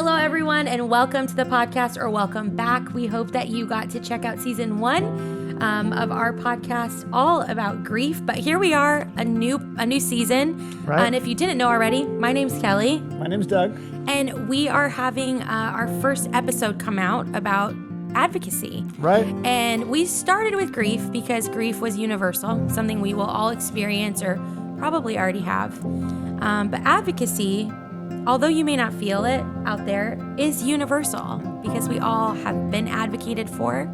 Hello, everyone, and welcome to the podcast, or welcome back. We hope that you got to check out season 1 of our podcast, all about grief. But here we are, a new season. Right. And if you didn't know already, my name's Kelly. My name's Doug. And we are having our first episode come out about advocacy. Right. And we started with grief because grief was universal, something we will all experience or probably already have. But advocacy, although you may not feel it out there, is universal because we all have been advocated for,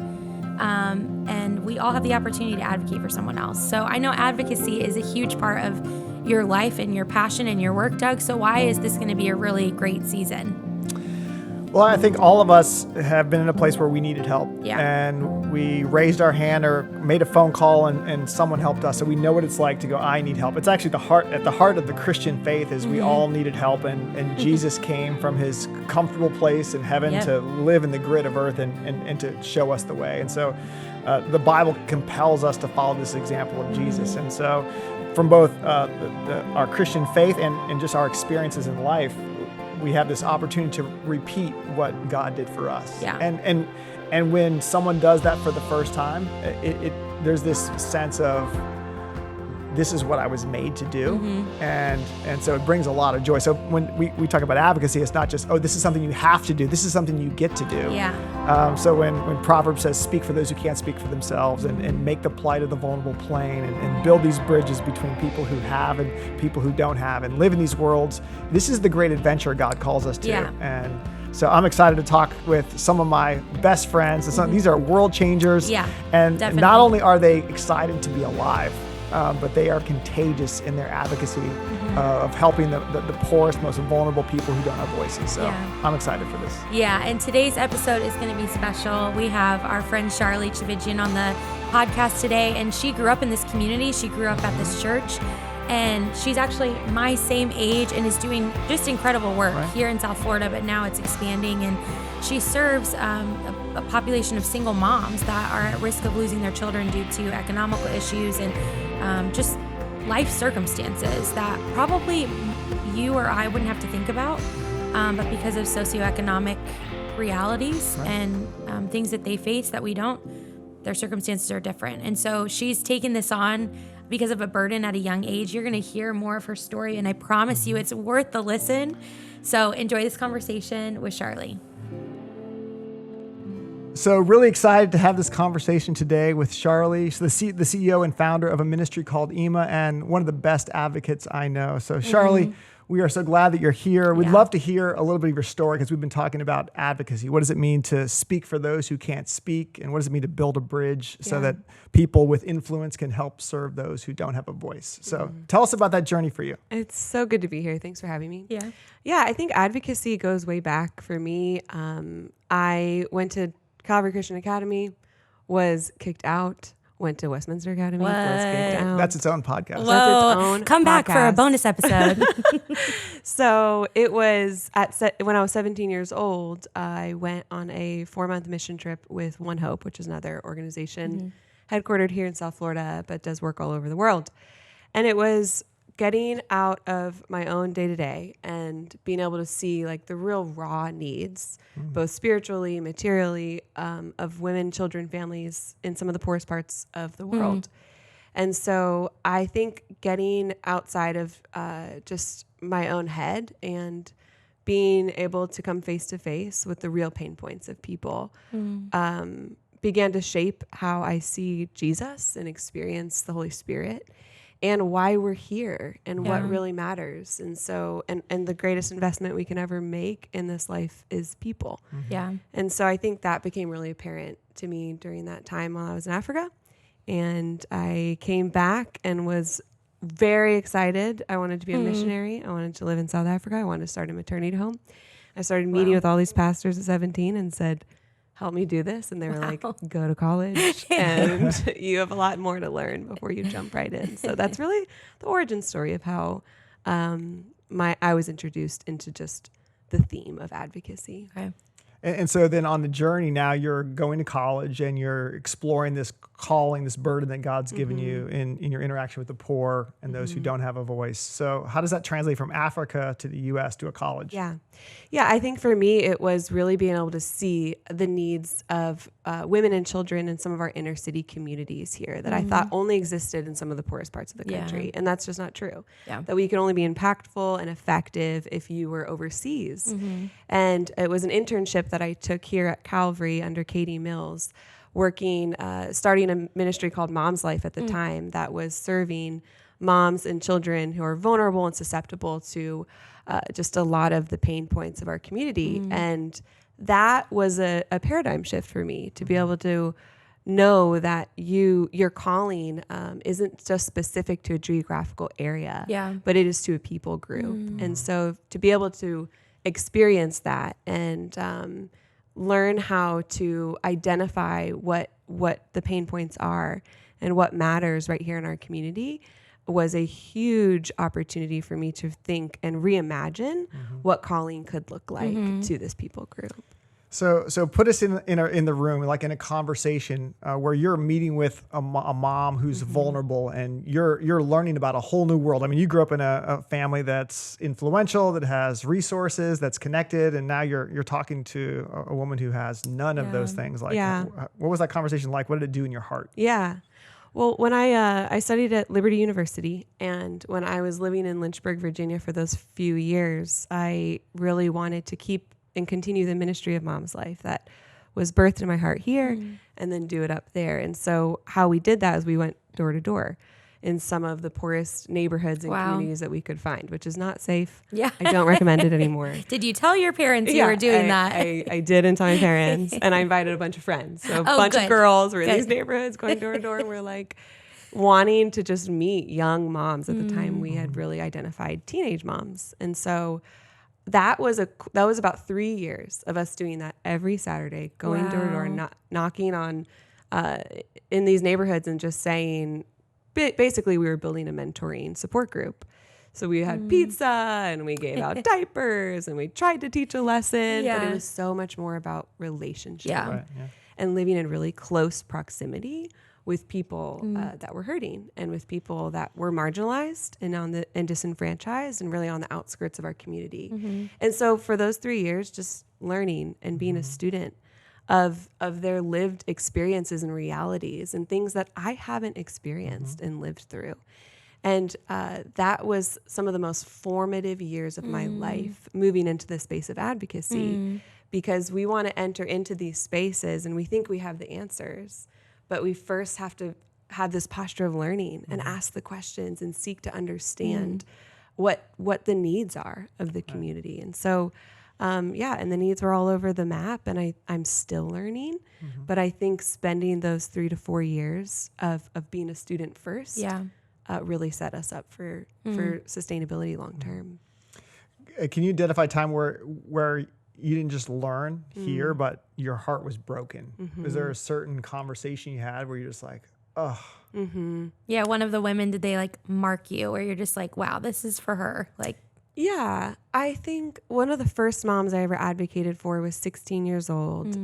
and we all have the opportunity to advocate for someone else. So I know advocacy is a huge part of your life and your passion and your work, Doug. So why is this going to be a really great season? Well, I think all of us have been in a place where we needed help. Yeah. And we raised our hand or made a phone call and someone helped us. So we know what it's like to go, I need help. It's actually at the heart of the Christian faith is we all needed help. And Jesus came from his comfortable place in heaven to live in the grid of earth and to show us the way. And so the Bible compels us to follow this example of Jesus. And so from both our Christian faith and just our experiences in life, we have this opportunity to repeat what God did for us. Yeah. And when someone does that for the first time, there's this sense of, this is what I was made to do. And so it brings a lot of joy. So when we talk about advocacy, it's not just, oh, this is something you have to do. This is something you get to do. Yeah. So when Proverbs says, speak for those who can't speak for themselves and make the plight of the vulnerable plain and build these bridges between people who have and people who don't have and live in these worlds, this is the great adventure God calls us to. Yeah. And so I'm excited to talk with some of my best friends. These are world changers. Yeah, and definitely. Not only are they excited to be alive, but they are contagious in their advocacy of helping the poorest, most vulnerable people who don't have voices. So I'm excited for this. Yeah, and today's episode is going to be special. We have our friend Charlee Tchividjian on the podcast today, and she grew up in this community. She grew up at this church, and she's actually my same age and is doing just incredible work here in South Florida, but now it's expanding, and she serves a population of single moms that are at risk of losing their children due to economical issues and just life circumstances that probably you or I wouldn't have to think about, but because of socioeconomic realities and things that they face that we don't, their circumstances are different. And so she's taken this on because of a burden at a young age. You're going to hear more of her story, and I promise you it's worth the listen. So enjoy this conversation with Charlee. So really excited to have this conversation today with Charlee. She's the CEO and founder of a ministry called EMA and one of the best advocates I know. So Charlee, we are so glad that you're here. We'd love to hear a little bit of your story because we've been talking about advocacy. What does it mean to speak for those who can't speak? And what does it mean to build a bridge so that people with influence can help serve those who don't have a voice? So tell us about that journey for you. It's so good to be here. Thanks for having me. Yeah, I think advocacy goes way back for me. I went to Calvary Christian Academy, was kicked out, went to Westminster Academy, was kicked out. That's its own podcast. Whoa. That's its own Come back for a podcast. bonus episode. So it was when I was 17 years old, I went on a 4-month mission trip with One Hope, which is another organization headquartered here in South Florida, but does work all over the world. And it was getting out of my own day-to-day and being able to see like the real raw needs, both spiritually, materially, of women, children, families in some of the poorest parts of the world. And so I think getting outside of just my own head and being able to come face to face with the real pain points of people began to shape how I see Jesus and experience the Holy Spirit and why we're here and what really matters. And so, and the greatest investment we can ever make in this life is people. Yeah. And so I think that became really apparent to me during that time while I was in Africa. And I came back and was very excited. I wanted to be a missionary. I wanted to live in South Africa. I wanted to start a maternity home. I started meeting with all these pastors at 17 and said, help me do this. And they were like, go to college and you have a lot more to learn before you jump right in. So that's really the origin story of how I was introduced into just the theme of advocacy. Okay. And so then on the journey now, you're going to college and you're exploring this calling, this burden that God's given you in your interaction with the poor and those who don't have a voice. So how does that translate from Africa to the U.S. to a college? Yeah. I think for me, it was really being able to see the needs of women and children in some of our inner city communities here that I thought only existed in some of the poorest parts of the country. And that's just not true. Yeah. That we can only be impactful and effective if you were overseas. And it was an internship that I took here at Calvary under 𝘾𝙃𝘼𝙍𝙍𝙍, working, starting a ministry called Mom's Life at the time that was serving moms and children who are vulnerable and susceptible to just a lot of the pain points of our community. And that was a paradigm shift for me to be able to know that your calling isn't just specific to a geographical area, but it is to a people group. And so to be able to experience that and learn how to identify what the pain points are and what matters right here in our community was a huge opportunity for me to think and reimagine what calling could look like to this people group. So put us in the room, like in a conversation where you're meeting with a mom who's vulnerable, and you're learning about a whole new world. I mean, you grew up in a family that's influential, that has resources, that's connected, and now you're talking to a woman who has none of those things. Like, what was that conversation like? What did it do in your heart? Yeah. Well, when I studied at Liberty University, and when I was living in Lynchburg, Virginia for those few years, I really wanted to keep and continue the ministry of Mom's Life that was birthed in my heart here and then do it up there. And so how we did that is we went door to door in some of the poorest neighborhoods and communities that we could find, which is not safe. Yeah. I don't recommend it anymore. Did you tell your parents you were doing that? I did, and tell my parents, and I invited a bunch of friends. So a bunch of girls were in these neighborhoods going door to door, and we're like wanting to just meet young moms. At the time, we had really identified teenage moms. And so that was about 3 years of us doing that every Saturday, going door to door, knocking on in these neighborhoods and just saying, basically we were building a mentoring support group. So we had pizza and we gave out diapers and we tried to teach a lesson, but it was so much more about relationship and living in really close proximity with people that were hurting and with people that were marginalized and disenfranchised and really on the outskirts of our community. And so for those 3 years, just learning and being a student of their lived experiences and realities and things that I haven't experienced and lived through. And that was some of the most formative years of my life, moving into the space of advocacy, because we want to enter into these spaces and we think we have the answers. But we first have to have this posture of learning and ask the questions and seek to understand what the needs are of the community. And so, and the needs were all over the map, and I'm still learning. But I think spending those 3 to 4 years of being a student first really set us up for sustainability long term. Can you identify a time where you didn't just learn here, but your heart was broken? Was there a certain conversation you had where you're just like, oh? Yeah, one of the women, did they like mark you where you're just like, wow, this is for her? Like, yeah, I think one of the first moms I ever advocated for was 16 years old.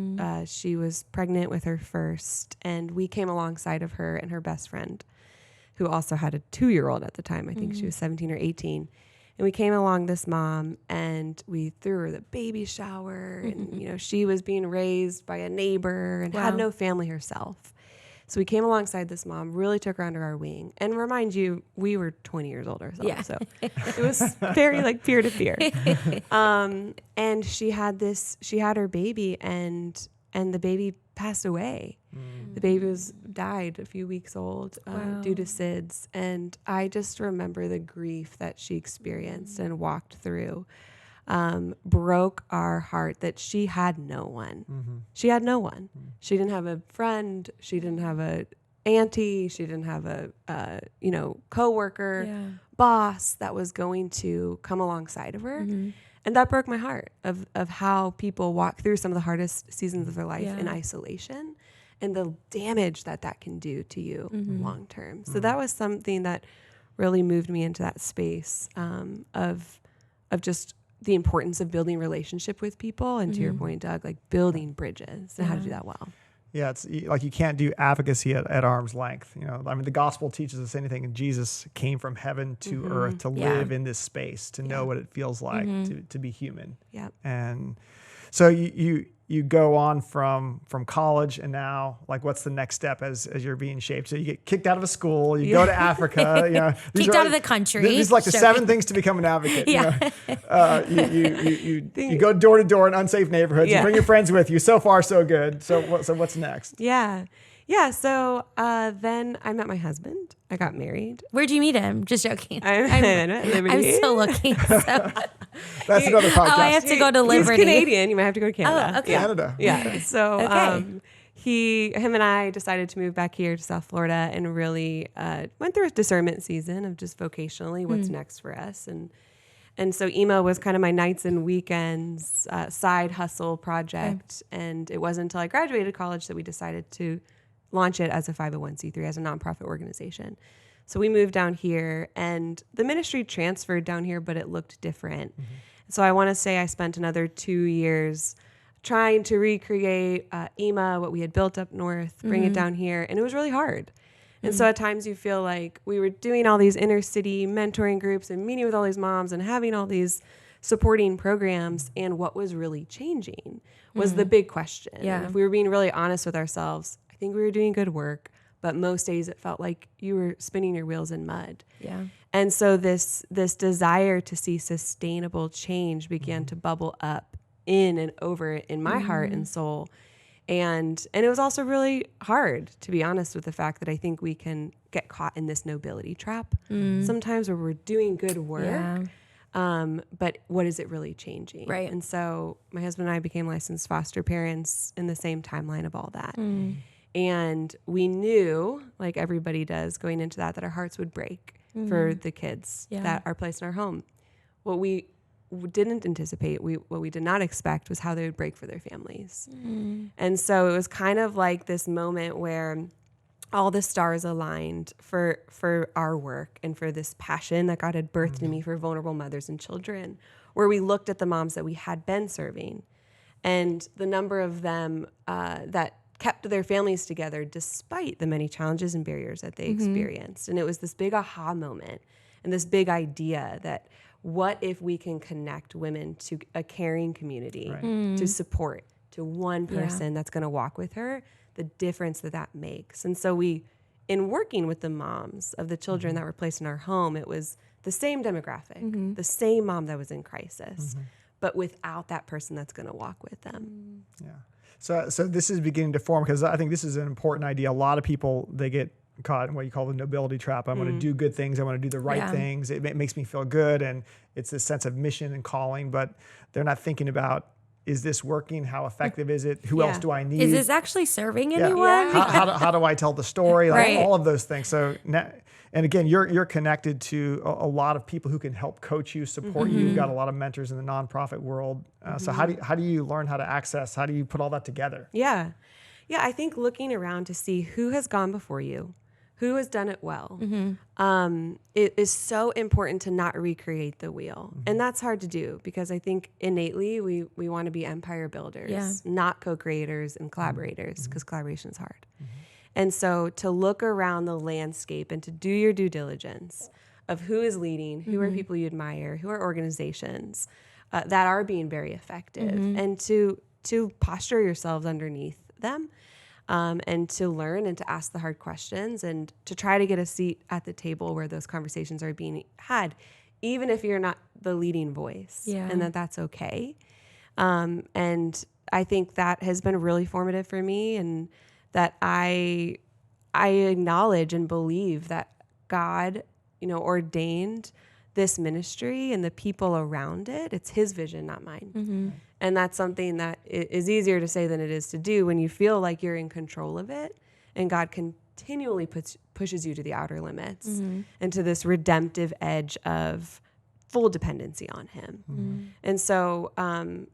She was pregnant with her first, and we came alongside of her and her best friend, who also had a 2-year-old at the time. I think she was 17 or 18. And we came along this mom and we threw her the baby shower and, she was being raised by a neighbor and had no family herself. So we came alongside this mom, really took her under our wing. And remind you, we were 20 years old ourselves. So it was very like peer to peer. And she had her baby and the baby passed away. The baby died a few weeks old due to SIDS. And I just remember the grief that she experienced and walked through, broke our heart that she had no one. She had no one. She didn't have a friend. She didn't have a auntie. She didn't have a coworker, boss that was going to come alongside of her. And that broke my heart of how people walk through some of the hardest seasons of their life in isolation and the damage that can do to you long term. So that was something that really moved me into that space of just the importance of building relationship with people. And to your point, Doug, like building bridges and how to do that well. Yeah, it's like you can't do advocacy at arm's length. You know, I mean, the gospel teaches us anything, and Jesus came from heaven to earth to live in this space, to know what it feels like to be human. Yeah. And so you go on from college, and now, like, what's the next step as you're being shaped? So you get kicked out of a school, you go to Africa, you know, kicked out of the country. These are like the 7 things to become an advocate. Yeah. You go door to door in unsafe neighborhoods. You bring your friends with you. So far, so good. So what's next? Yeah. So then I met my husband. I got married. Where'd you meet him? Just joking. I'm still looking. So. That's another podcast. Oh, I have to go to Liberty. He's Canadian. You might have to go to Canada. Oh, okay. Canada. Yeah. So Okay. him and I decided to move back here to South Florida and really went through a discernment season of just vocationally what's next for us. And so EMA was kind of my nights and weekends side hustle project. Okay. And it wasn't until I graduated college that we decided to launch it as a 501c3, as a nonprofit organization. So we moved down here, and the ministry transferred down here, but it looked different. So I want to say I spent another 2 years trying to recreate EMA, what we had built up north, bring it down here, and it was really hard. And so at times you feel like we were doing all these inner city mentoring groups and meeting with all these moms and having all these supporting programs, and what was really changing was the big question. Yeah. And if we were being really honest with ourselves, I think we were doing good work, but most days it felt like you were spinning your wheels in mud. Yeah. And so this desire to see sustainable change began to bubble up in and over in my heart and soul. And it was also really hard, to be honest, with the fact that I think we can get caught in this nobility trap sometimes, where we're doing good work, but what is it really changing? Right. And so my husband and I became licensed foster parents in the same timeline of all that. And we knew, like everybody does going into that our hearts would break for the kids that are placed in our home. What we didn't anticipate, what we did not expect, was how they would break for their families. And so it was kind of like this moment where all the stars aligned for our work and for this passion that God had birthed in me for vulnerable mothers and children, where we looked at the moms that we had been serving and the number of them that kept their families together despite the many challenges and barriers that they experienced. And it was this big aha moment and this big idea that what if we can connect women to a caring community, to support, to one person that's going to walk with her, the difference that makes. And so in working with the moms of the children that were placed in our home, it was the same demographic, the same mom that was in crisis, but without that person that's going to walk with them. Yeah. So this is beginning to form, because I think this is an important idea. A lot of people, they get caught in what you call the nobility trap. I'm going to do good things. I want to do the right things. It makes me feel good. And it's this sense of mission and calling, but they're not thinking about, is this working? How effective is it? Who else do I need? Is this actually serving anyone? How do I tell the story? Like Right. all of those things. So now, and again, you're connected to a lot of people who can help coach you, support you. You've got a lot of mentors in the nonprofit world. So how do you learn how to access? How do you put all that together? Yeah. I think looking around to see who has gone before you, who has done it well. It is so important to not recreate the wheel. And that's hard to do, because I think innately we want to be empire builders, not co-creators and collaborators, because collaboration is hard. And so to look around the landscape and to do your due diligence of who is leading, who are people you admire, who are organizations that are being very effective, and to posture yourselves underneath them. And to learn and to ask the hard questions and to try to get a seat at the table where those conversations are being had, even if you're not the leading voice, and that's okay. And I think that has been really formative for me, and that I acknowledge and believe that God, ordained this ministry and the people around it. It's his vision, not mine. And that's something that is easier to say than it is to do when you feel like you're in control of it, and God continually pushes you to the outer limits and to this redemptive edge of full dependency on him. And so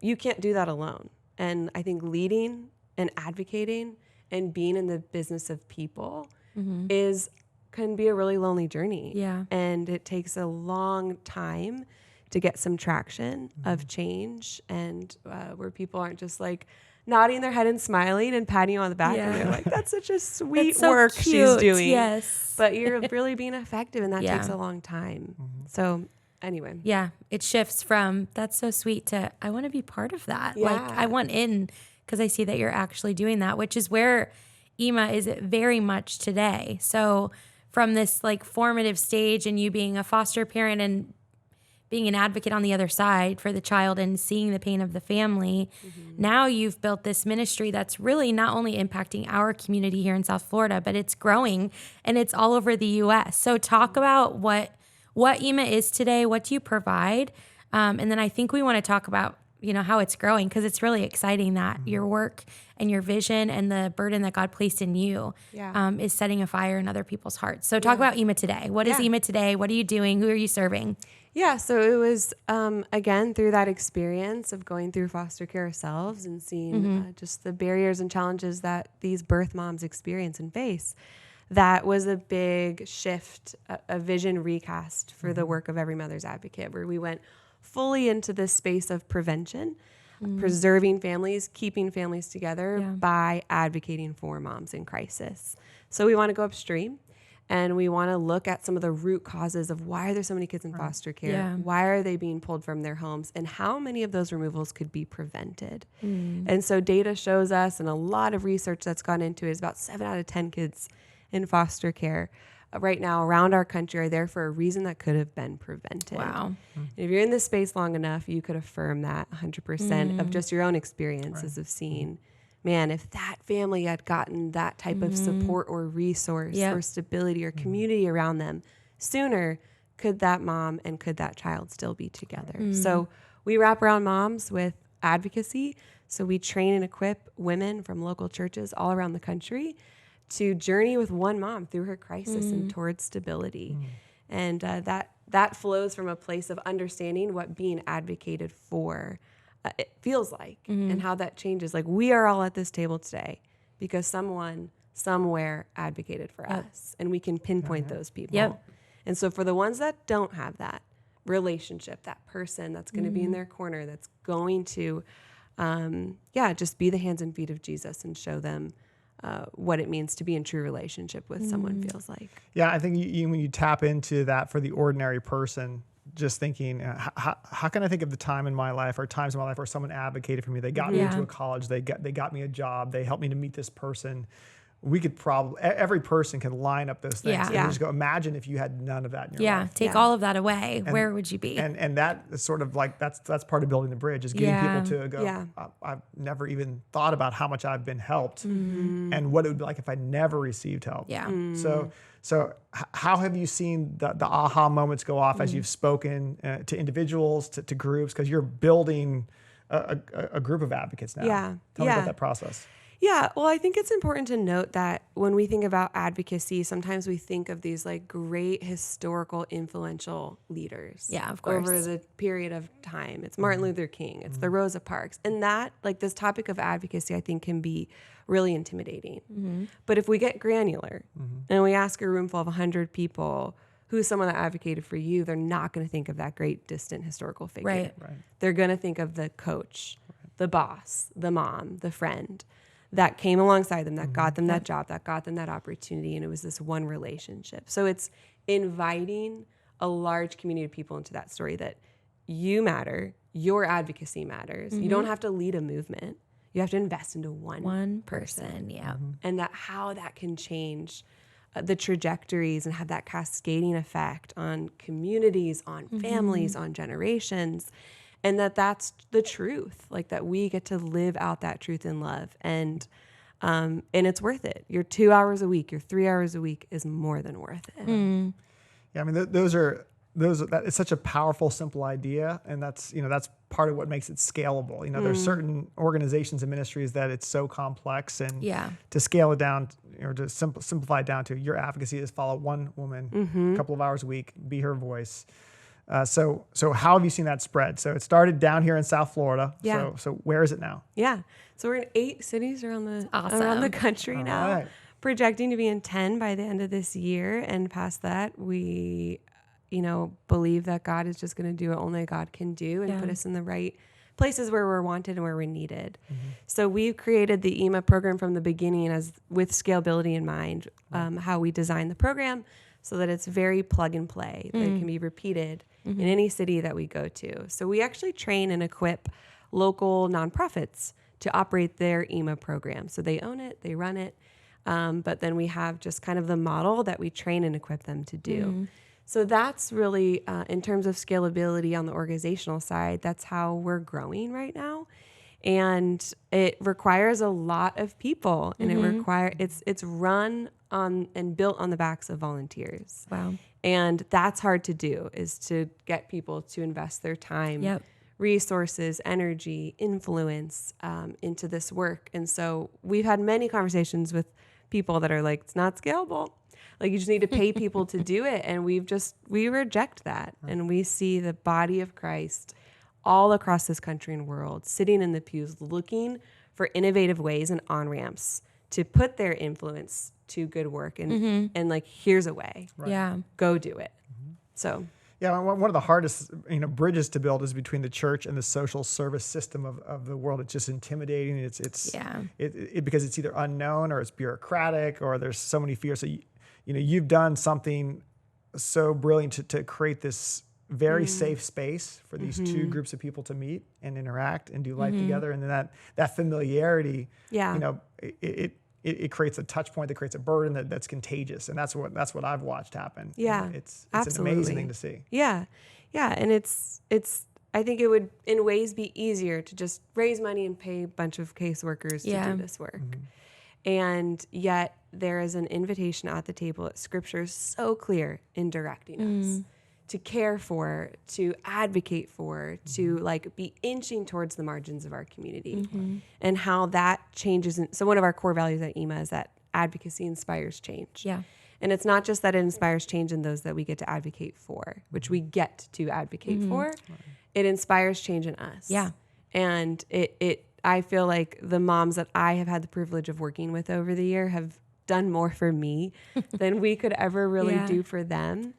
you can't do that alone. And I think leading and advocating and being in the business of people can be a really lonely journey. Yeah. And it takes a long time to get some traction of change, and where people aren't just like nodding their head and smiling and patting you on the back, and they're like, that's such a sweet so work cute. she's doing. Yes. But you're really being effective, and that takes a long time. So anyway. Yeah, it shifts from that's so sweet to I want to be part of that. Yeah. Like I want in because I see that you're actually doing that, which is where EMA is very much today. So from this like formative stage and you being a foster parent and being an advocate on the other side for the child and seeing the pain of the family, now you've built this ministry that's really not only impacting our community here in South Florida, but it's growing and it's all over the U.S. So talk about what EMA is today, what do you provide? And then I think we want to talk about, how it's growing, because it's really exciting that your work and your vision and the burden that God placed in you is setting a fire in other people's hearts. So talk about EMA Today. What is EMA Today? What are you doing? Who are you serving? Yeah, so it was, again, through that experience of going through foster care ourselves and seeing just the barriers and challenges that these birth moms experience and face. That was a big shift, a vision recast for the work of Every Mother's Advocate, where we went fully into this space of prevention, preserving families, keeping families together by advocating for moms in crisis. So we want to go upstream. And we want to look at some of the root causes of why are there so many kids in foster care? Yeah. Why are they being pulled from their homes? And how many of those removals could be prevented? And so data shows us, and a lot of research that's gone into it, is about 7 out of 10 kids in foster care right now around our country are there for a reason that could have been prevented. Wow. And if you're in this space long enough, you could affirm that 100% of just your own experiences of seeing, man, if that family had gotten that type of support or resource or stability or community around them sooner, could that mom and could that child still be together? So we wrap around moms with advocacy. So we train and equip women from local churches all around the country to journey with one mom through her crisis and towards stability. And that flows from a place of understanding what being advocated for it feels like and how that changes. Like, we are all at this table today because someone somewhere advocated for us, and we can pinpoint those people. And so for the ones that don't have that relationship, that person that's going to be in their corner, that's going to just be the hands and feet of Jesus and show them what it means to be in true relationship with someone feels like. Yeah, I think when you tap into that for the ordinary person, just thinking, how can I think of the time in my life or times in my life where someone advocated for me? They got me into a college. They got me a job. They helped me to meet this person. We could probably, every person can line up those things. And you just go, imagine if you had none of that in your life. Take all of that away. Where would you be? And that is sort of like, that's part of building the bridge, is getting people to go, I've never even thought about how much I've been helped and what it would be like if I never received help. So how have you seen the aha moments go off as you've spoken to individuals, to groups? Because you're building a group of advocates now. Tell me about that process. Yeah, well, I think it's important to note that when we think about advocacy, sometimes we think of these like great historical influential leaders. Yeah, of course. Over the period of time. It's Martin Luther King, it's the Rosa Parks. And that, like, this topic of advocacy, I think can be really intimidating. But if we get granular and we ask a room full of 100 people, who's someone that advocated for you, they're not going to think of that great distant historical figure. Right. They're going to think of the coach, the boss, the mom, the friend that came alongside them, that got them that job, that got them that opportunity, and it was this one relationship. So it's inviting a large community of people into that story that you matter, your advocacy matters. You don't have to lead a movement. You have to invest into one person. And that how that can change the trajectories and have that cascading effect on communities, on families, on generations. And that's the truth, like that we get to live out that truth in love. And it's worth it. Your 2 hours a week, your 3 hours a week is more than worth it. Yeah, I mean, that is such a powerful, simple idea. And that's part of what makes it scalable. There's certain organizations and ministries that it's so complex, and to scale it down, or to simplify it down to your advocacy is follow one woman, a couple of hours a week, be her voice. So how have you seen that spread? So it started down here in South Florida. So where is it now? So we're in 8 cities around the country now, projecting to be in 10 by the end of this year. And past that, we believe that God is just going to do what only God can do and put us in the right places where we're wanted and where we're needed. So we've created the EMA program from the beginning with scalability in mind, how we design the program so that it's very plug and play, that it can be repeated in any city that we go to. So we actually train and equip local nonprofits to operate their EMA program. So they own it, they run it, but then we have just kind of the model that we train and equip them to do. So that's really, in terms of scalability on the organizational side, that's how we're growing right now. And it requires a lot of people, and it's run on and built on the backs of volunteers. Wow. And that's hard to do, is to get people to invest their time, resources, energy, influence into this work. And so we've had many conversations with people that are like, it's not scalable. Like, you just need to pay people to do it. And we reject that. And we see the body of Christ all across this country and world sitting in the pews looking for innovative ways and on-ramps to put their influence to good work. And like, here's a way. Yeah. Go do it. So. Yeah, one of the hardest bridges to build is between the church and the social service system of the world. It's just intimidating. It's because it's either unknown or it's bureaucratic or there's so many fears. So you've done something so brilliant to create this very safe space for these two groups of people to meet and interact and do life together, and then that familiarity, it creates a touch point that creates a burden that's contagious, and that's what I've watched happen. Yeah, it's absolutely. an amazing thing to see. Yeah, and it's. I think it would, in ways, be easier to just raise money and pay a bunch of caseworkers to do this work. And yet there is an invitation at the table that Scripture is so clear in directing us to care for, to advocate for, to like be inching towards the margins of our community, and how that changes. So one of our core values at EMA is that advocacy inspires change. Yeah. And it's not just that it inspires change in those that we get to advocate for, which we get to advocate for. It inspires change in us. Yeah. And I feel like the moms that I have had the privilege of working with over the year have done more for me than we could ever really do for them.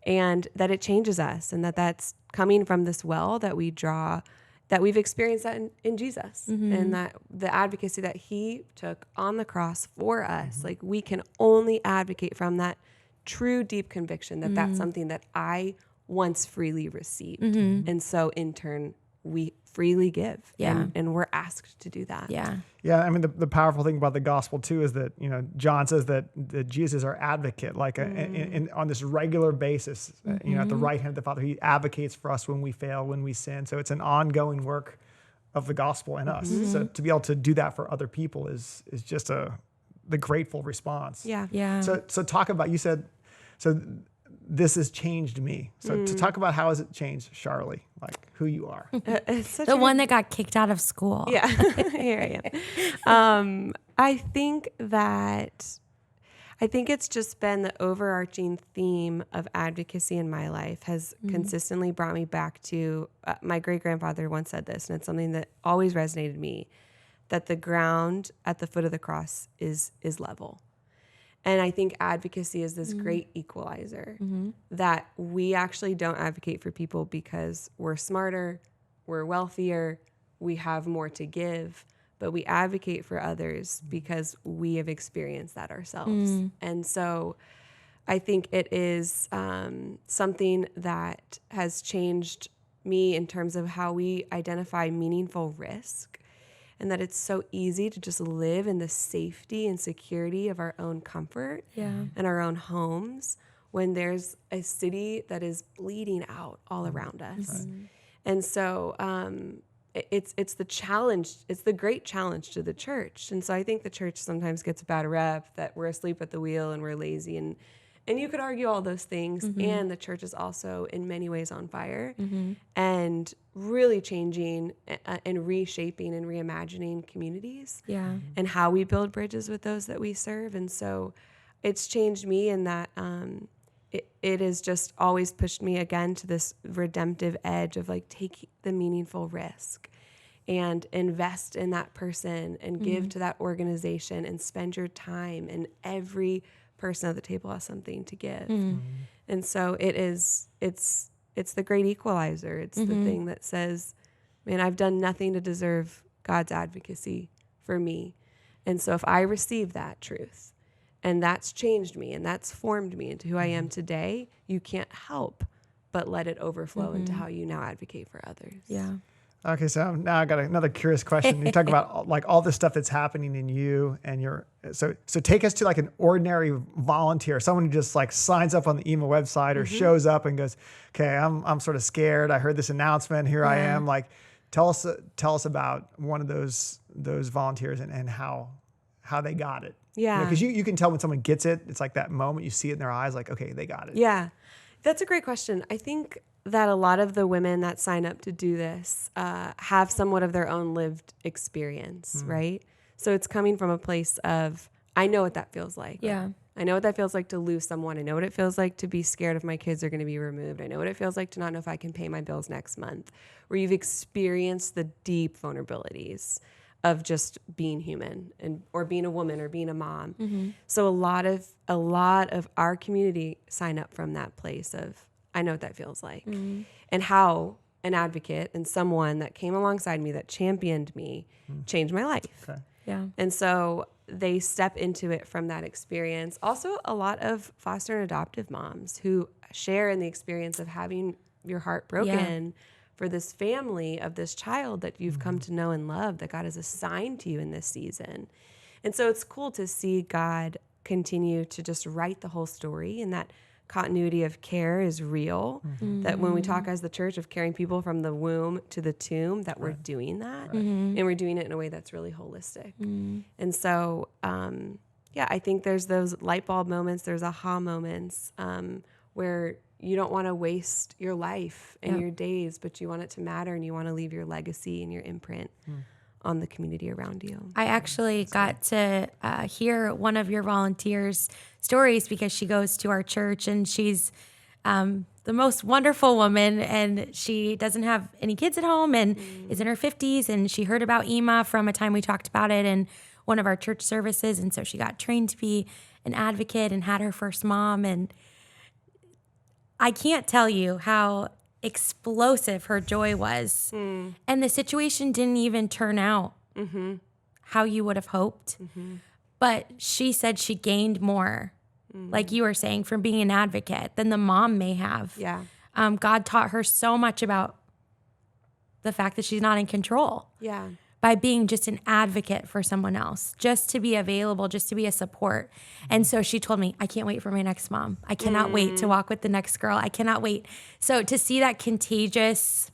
And that it changes us, and that's coming from this well that we draw, that we've experienced that in Jesus, and that the advocacy that he took on the cross for us, like we can only advocate from that true deep conviction that that's something that I once freely received. And so in turn, we freely give, and we're asked to do that. Yeah. I mean, the powerful thing about the gospel too is that John says that Jesus is our advocate, like on this regular basis. At the right hand of the Father, he advocates for us when we fail, when we sin. So it's an ongoing work of the gospel in us. So to be able to do that for other people is just the grateful response. Yeah. So talk about, you said, so this has changed me. So to talk about how has it changed Charlee, like who you are. The one that got kicked out of school. Yeah, here I am. I think it's just been the overarching theme of advocacy in my life has consistently brought me back to, my great-grandfather once said this, and it's something that always resonated with me, that the ground at the foot of the cross is level. And I think advocacy is this great equalizer, that we actually don't advocate for people because we're smarter, we're wealthier, we have more to give, but we advocate for others because we have experienced that ourselves. And so I think it is something that has changed me in terms of how we identify meaningful risk, and that it's so easy to just live in the safety and security of our own comfort and our own homes when there's a city that is bleeding out all around us. And so it's the challenge, it's the great challenge to the church. And so I think the church sometimes gets a bad rep, that we're asleep at the wheel and we're lazy, and you could argue all those things. And the church is also in many ways on fire and really changing and reshaping and reimagining communities and how we build bridges with those that we serve. And so it's changed me in that it has just always pushed me again to this redemptive edge of like, take the meaningful risk and invest in that person and give to that organization and spend your time in every person at the table has something to give. And so it's the great equalizer. It's the thing that says, man, I've done nothing to deserve God's advocacy for me. And so if I receive that truth and that's changed me and that's formed me into who I am today, you can't help but let it overflow into how you now advocate for others. Yeah. Okay, so now I got another curious question. You talk about like all the stuff that's happening in you and so take us to like an ordinary volunteer, someone who just like signs up on the EMA website or shows up and goes, okay, I'm sort of scared. I heard this announcement. Here I am. Like, tell us about one of those volunteers and how they got it. Yeah. Because you can tell when someone gets it. It's like that moment you see it in their eyes, like, okay, they got it. Yeah. That's a great question. I think that a lot of the women that sign up to do this have somewhat of their own lived experience, right? So it's coming from a place of, I know what that feels like. Yeah. I know what that feels like to lose someone. I know what it feels like to be scared if my kids are going to be removed. I know what it feels like to not know if I can pay my bills next month, where you've experienced the deep vulnerabilities of just being human or being a woman or being a mom. So a lot of our community sign up from that place of, I know what that feels like, and how an advocate and someone that came alongside me that championed me changed my life. Okay. Yeah. And so they step into it from that experience. Also, a lot of foster and adoptive moms who share in the experience of having your heart broken for this family of this child that you've come to know and love, that God has assigned to you in this season. And so it's cool to see God continue to just write the whole story, and that continuity of care is real. That when we talk as the church of caring people from the womb to the tomb, that we're doing that, and we're doing it in a way that's really holistic. And so, I think there's those light bulb moments, there's aha moments where you don't want to waste your life and your days, but you want it to matter, and you want to leave your legacy and your imprint on the community around you. I actually got to hear one of your volunteers' stories because she goes to our church, and she's the most wonderful woman, and she doesn't have any kids at home and is in her 50s, and she heard about EMA from a time we talked about it in one of our church services, and so she got trained to be an advocate and had her first mom, and I can't tell you how explosive her joy was. And the situation didn't even turn out how you would have hoped. But she said she gained more, like you were saying, from being an advocate than the mom may have. Yeah. God taught her so much about the fact that she's not in control. Yeah. By being just an advocate for someone else, just to be available, just to be a support. And so she told me, I can't wait for my next mom. I cannot wait to walk with the next girl. I cannot wait. So to see that contagious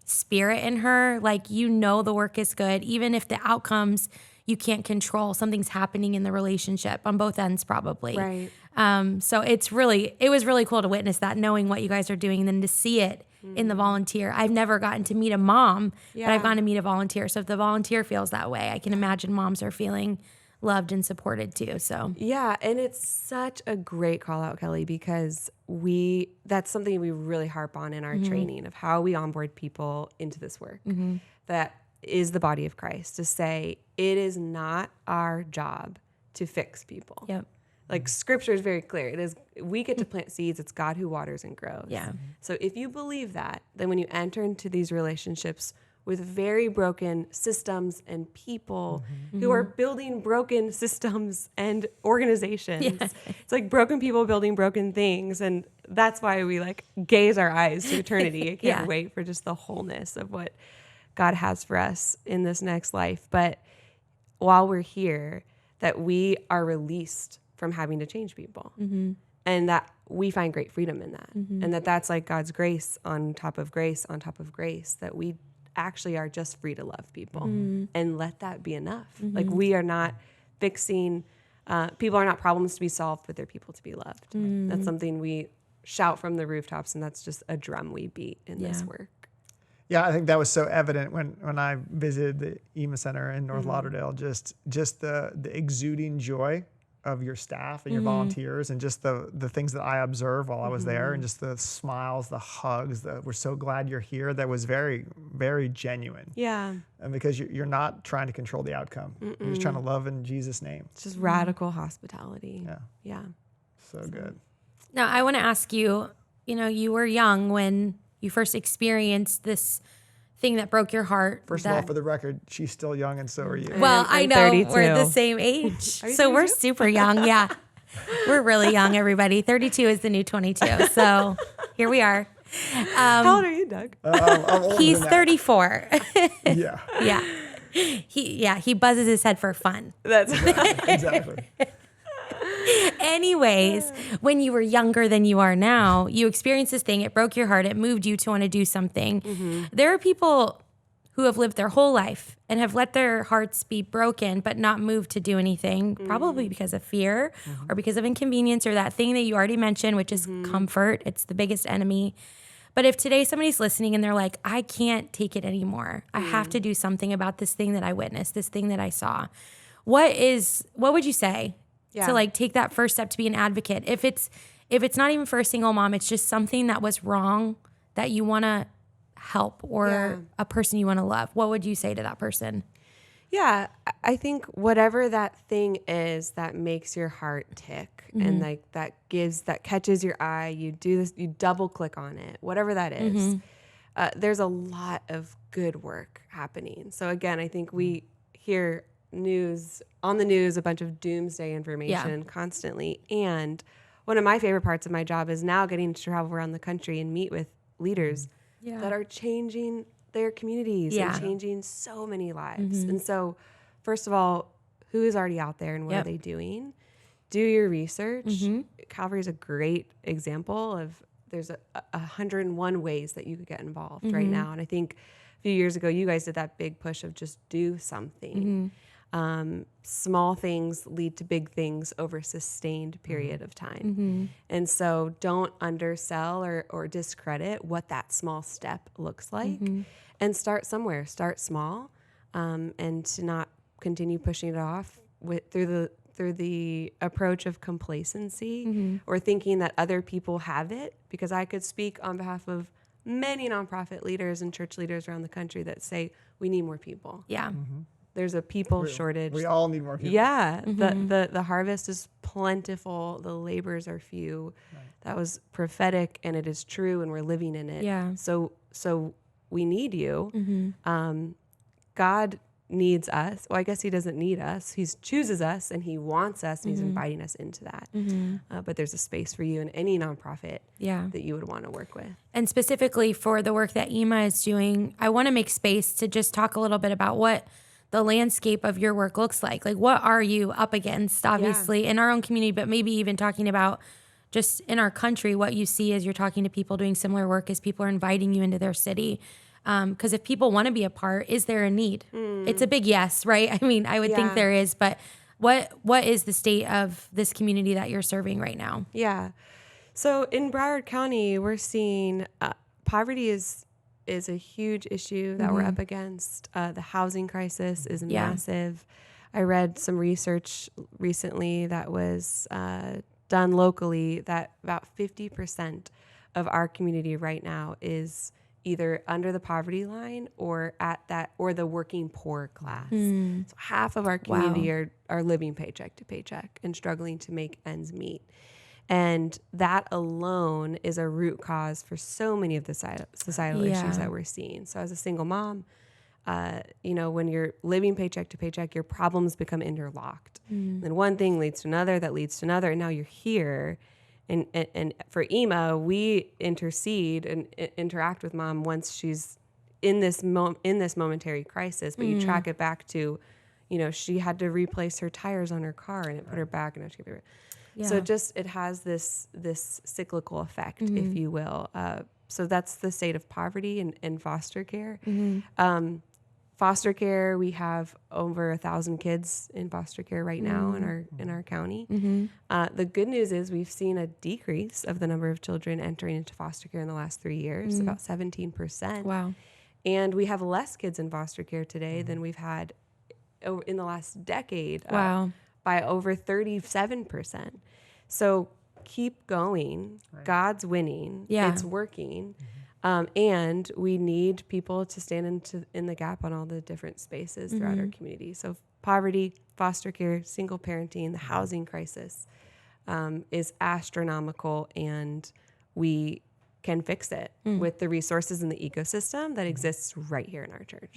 spirit in her, like, you know, the work is good, even if the outcomes you can't control, something's happening in the relationship on both ends probably. Right. So it was really cool to witness that, knowing what you guys are doing, and then to see it in the volunteer. I've never gotten to meet a mom, but I've gotten to meet a volunteer. So if the volunteer feels that way, I can imagine moms are feeling loved and supported too. So yeah, and it's such a great call out, Kelly, because that's something we really harp on in our training of how we onboard people into this work. That is the body of Christ, to say it is not our job to fix people. Yep. Like, scripture is very clear. It is, we get to plant seeds. It's God who waters and grows. Yeah. So if you believe that, then when you enter into these relationships with very broken systems and people who are building broken systems and organizations, it's like broken people building broken things. And that's why we like gaze our eyes to eternity. I can't wait for just the wholeness of what God has for us in this next life. But while we're here, that we are released from having to change people, and that we find great freedom in that, and that's like God's grace on top of grace on top of grace, that we actually are just free to love people and let that be enough. Like, we are not fixing, people are not problems to be solved, but they're people to be loved. That's something we shout from the rooftops, and that's just a drum we beat in this work. Yeah, I think that was so evident when I visited the EMA Center in North Lauderdale. Just the exuding joy of your staff and your volunteers, and just the things that I observed while I was there, and just the smiles, the hugs, we're so glad you're here. That was very, very genuine. Yeah. And because you're not trying to control the outcome. You're just trying to love in Jesus' name. It's just radical hospitality. Yeah. Yeah. So good. Now, I want to ask you, you were young when you first experienced this thing that broke your heart. First of all, for the record, she's still young, and so are you. Well, I I'm know 32. we're the same age. So we're super young. Yeah. We're really young, everybody. 32 is the new 22. So here we are. How old are you, Doug? I'm older He's than that. 34. Yeah. Yeah. He buzzes his head for fun. That's Exactly. Anyways, when you were younger than you are now, you experienced this thing. It broke your heart. It moved you to want to do something. There are people who have lived their whole life and have let their hearts be broken, but not moved to do anything, probably because of fear or because of inconvenience or that thing that you already mentioned, which is comfort. It's the biggest enemy. But if today somebody's listening and they're like, I can't take it anymore. I have to do something about this thing that I witnessed, this thing that I saw. What would you say to like take that first step to be an advocate? If it's not even for a single mom, it's just something that was wrong that you want to help or a person you want to love. What would you say to that person? Yeah, I think whatever that thing is that makes your heart tick and like that catches your eye, you do this, you double click on it, whatever that is. There's a lot of good work happening. So again, I think we hear on the news, a bunch of doomsday information constantly. And one of my favorite parts of my job is now getting to travel around the country and meet with leaders that are changing their communities and changing so many lives. And so, first of all, who is already out there and what are they doing? Do your research. Calvary is a great example of there's 101 ways that you could get involved right now. And I think a few years ago, you guys did that big push of just do something. Small things lead to big things over a sustained period of time. And so don't undersell or discredit what that small step looks like, and start somewhere. Start small, and to not continue pushing it off through the approach of complacency or thinking that other people have it, because I could speak on behalf of many nonprofit leaders and church leaders around the country that say we need more people. Yeah. There's a people shortage. We all need more people. Yeah. The harvest is plentiful. The labors are few. Right. That was prophetic, and it is true, and we're living in it. Yeah. So we need you. God needs us. Well, I guess he doesn't need us. He chooses us, and he wants us, and he's inviting us into that. But there's a space for you in any nonprofit that you would want to work with. And specifically for the work that EMA is doing, I want to make space to just talk a little bit about what the landscape of your work looks like. Like, what are you up against, obviously, in our own community, but maybe even talking about just in our country, what you see as you're talking to people doing similar work, as people are inviting you into their city. Because if people want to be a part, is there a need? It's a big yes, right? I mean, I would think there is, but what is the state of this community that you're serving right now? Yeah. So in Broward County, we're seeing poverty is a huge issue that we're up against. The housing crisis is massive. I read some research recently that was done locally that about 50% of our community right now is either under the poverty line or the working poor class. So half of our community are living paycheck to paycheck and struggling to make ends meet. And that alone is a root cause for so many of the societal issues that we're seeing. So as a single mom, when you're living paycheck to paycheck, your problems become interlocked. Then one thing leads to another, that leads to another, and now you're here. And for EMA, we intercede and interact with mom once she's in this momentary crisis. But you track it back to, she had to replace her tires on her car, and it put her back. So it has this cyclical effect, if you will. So that's the state of poverty and foster care. Foster care, we have over 1,000 kids in foster care right now in our county. The good news is we've seen a decrease of the number of children entering into foster care in the last 3 years, about 17%. Wow. And we have less kids in foster care today than we've had in the last decade. Wow. by over 37%. So keep going. Right. God's winning. Yeah. It's working. And we need people to stand in the gap on all the different spaces throughout our community. So poverty, foster care, single parenting, the housing crisis is astronomical, and we can fix it with the resources in the ecosystem that exists right here in our church.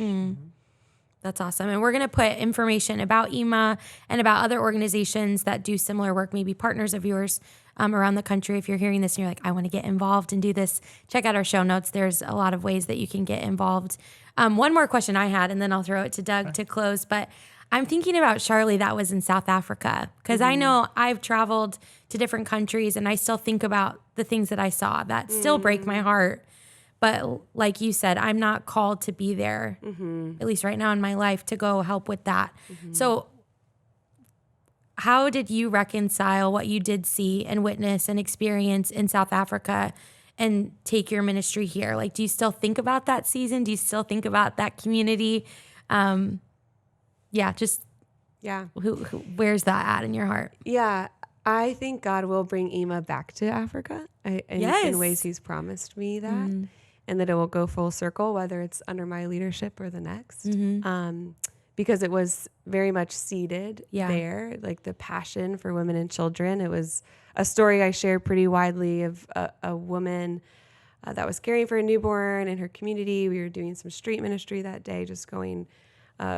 That's awesome. And we're going to put information about EMA and about other organizations that do similar work, maybe partners of yours around the country. If you're hearing this and you're like, I want to get involved and do this, check out our show notes. There's a lot of ways that you can get involved. One more question I had, and then I'll throw it to Doug to close. But I'm thinking about Charlee that was in South Africa, because I know I've traveled to different countries and I still think about the things that I saw that still break my heart. But like you said, I'm not called to be there, at least right now in my life, to go help with that. So how did you reconcile what you did see and witness and experience in South Africa and take your ministry here? Like, do you still think about that season? Do you still think about that community? Where's that at in your heart? Yeah, I think God will bring EMA back to Africa in ways he's promised me that. And that it will go full circle, whether it's under my leadership or the next. Because it was very much seated there, like the passion for women and children. It was a story I shared pretty widely of a woman that was caring for a newborn in her community. We were doing some street ministry that day, just going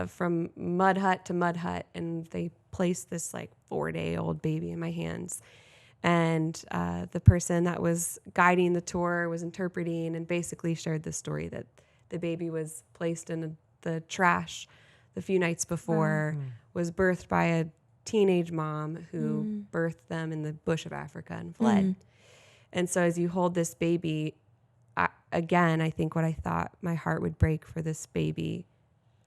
from mud hut to mud hut. And they placed this like 4-day-old baby in my hands. And the person that was guiding the tour was interpreting and basically shared the story that the baby was placed in the trash the few nights before, was birthed by a teenage mom who birthed them in the bush of Africa and fled. And so as you hold this baby, I think what I thought my heart would break for this baby,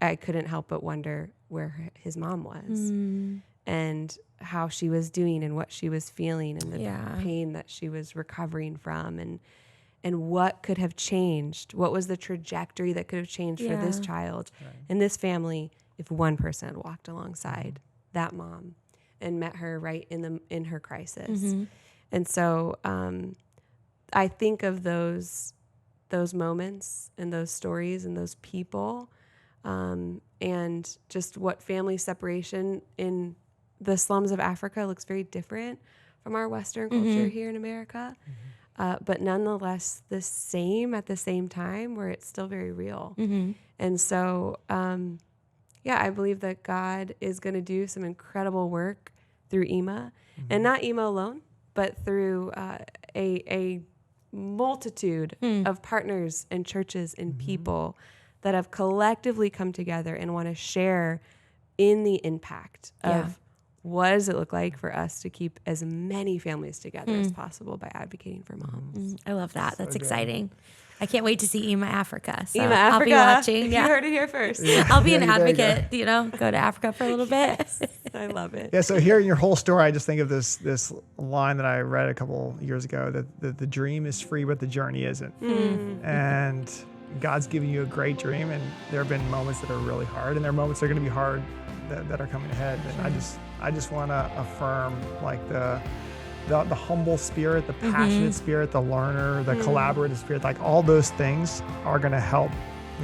I couldn't help but wonder where his mom was. And how she was doing and what she was feeling and the pain that she was recovering from, and what could have changed. What was the trajectory that could have changed for this child and this family if one person had walked alongside that mom and met her right in her crisis. And so I think of those moments and those stories and those people, and just what family separation in the slums of Africa looks very different from our Western culture here in America, but nonetheless the same at the same time, where it's still very real. And so, I believe that God is going to do some incredible work through EMA, and not EMA alone, but through a multitude of partners and churches and people that have collectively come together and want to share in the impact of what does it look like for us to keep as many families together as possible by advocating for moms. I love that. That's exciting. I can't wait to see EMA Africa. So EMA Africa. I'll be watching. You heard it here first. I'll be an advocate, go to Africa for a little bit. I love it. Yeah, so hearing your whole story, I just think of this line that I read a couple years ago, that the dream is free, but the journey isn't. And God's giving you a great dream, and there have been moments that are really hard, and there are moments that are going to be hard that are coming ahead. And I just want to affirm like the humble spirit, the passionate spirit, the learner, the collaborative spirit, like all those things are going to help.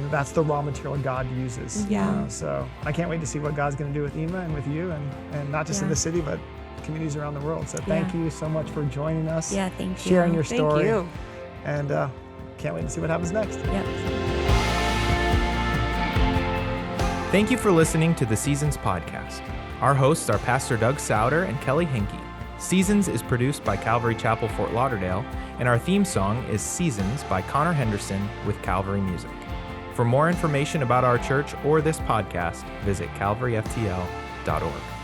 That's the raw material God uses. So I can't wait to see what God's going to do with EMA and with you, and not just in the city, but communities around the world. So thank you so much for joining us. Yeah, thank you. Sharing your story. Thank you. And can't wait to see what happens next. Yep. Thank you for listening to the Seasons podcast. Our hosts are Pastor 𝘼𝙊𝙍 and 𝘾𝘼𝘍𝙍. Seasons is produced by Calvary Chapel Fort Lauderdale, and our theme song is Seasons by Connor Henderson with Calvary Music. For more information about our church or this podcast, visit 𝘾𝑼𝙉𝑓𝑇L.org.